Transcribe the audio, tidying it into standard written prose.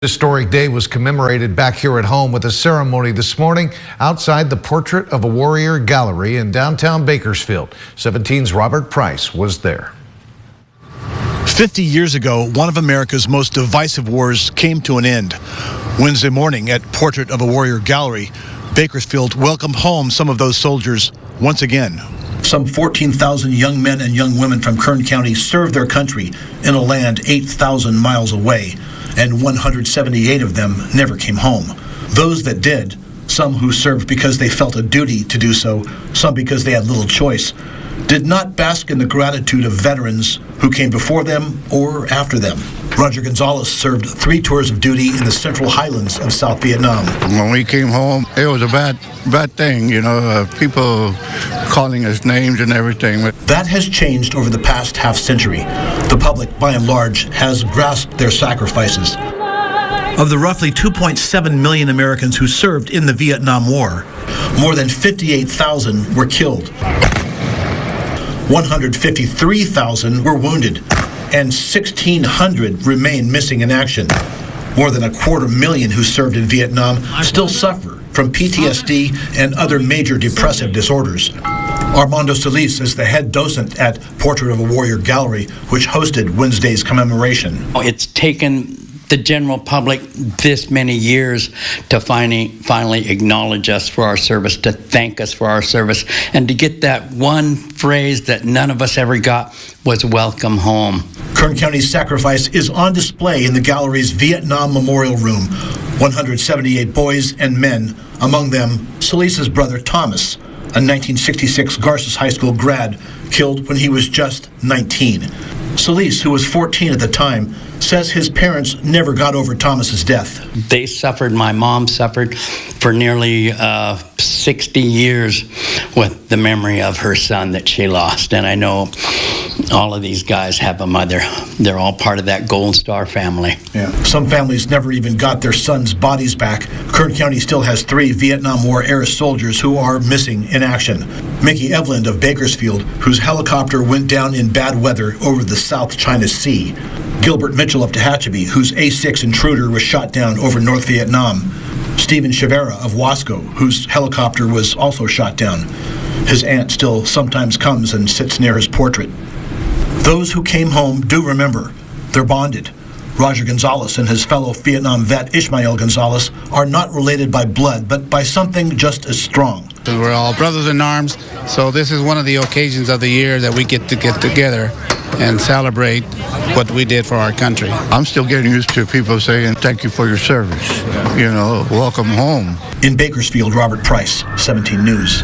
Historic day was commemorated back here at home with a ceremony this morning outside the Portrait of a Warrior Gallery in downtown Bakersfield. 17's Robert Price was there. 50 years ago, one of America's most divisive wars came to an end. Wednesday morning at Portrait of a Warrior Gallery, Bakersfield welcomed home some of those soldiers once again. Some 14,000 young men and young women from Kern County served their country in a land 8,000 miles away, and 178 of them never came home. Those that did, some who served because they felt a duty to do so, some because they had little choice, did not bask in the gratitude of veterans who came before them or after them. Roger Gonzalez served 3 tours of duty in the Central Highlands of South Vietnam. When we came home, it was a bad thing, people calling us names and everything. That has changed over the past half century. The public, by and large, has grasped their sacrifices. Of the roughly 2.7 million Americans who served in the Vietnam War, more than 58,000 were killed. 153,000 were wounded, and 1,600 remain missing in action. More than 250,000 who served in Vietnam still suffer from PTSD and other major depressive disorders. Armando Solis is the head docent at Portrait of a Warrior Gallery, which hosted Wednesday's commemoration. It's taken the general public this many years to finally acknowledge us for our service, to thank us for our service, and to get that one phrase that none of us ever got was welcome home. Kern County's sacrifice is on display in the gallery's Vietnam Memorial Room. 178 boys and men, among them Solis's brother Thomas, a 1966 Garces High School grad, killed when he was just 19. Solis, who was 14 at the time, says his parents never got over Thomas's death. They suffered, my mom suffered for nearly 60 years with the memory of her son that she lost. And I know all of these guys have a mother. They're all part of that Gold Star family. Yeah. Some families never even got their sons' bodies back. Kern County still has 3 Vietnam War era soldiers who are missing in action. Mickey Eveland of Bakersfield, whose helicopter went down in bad weather over the South China Sea. Gilbert Mitchell of Tehachapi, whose A-6 Intruder was shot down over North Vietnam. Stephen Chavera of Wasco, whose helicopter was also shot down. His aunt still sometimes comes and sits near his portrait. Those who came home do remember. They're bonded. Roger Gonzalez and his fellow Vietnam vet Ishmael Gonzalez are not related by blood, but by something just as strong. We're all brothers in arms, so this is one of the occasions of the year that we get together and celebrate what we did for our country. I'm still getting used to people saying, thank you for your service. Welcome home. In Bakersfield, Robert Price, 17 News.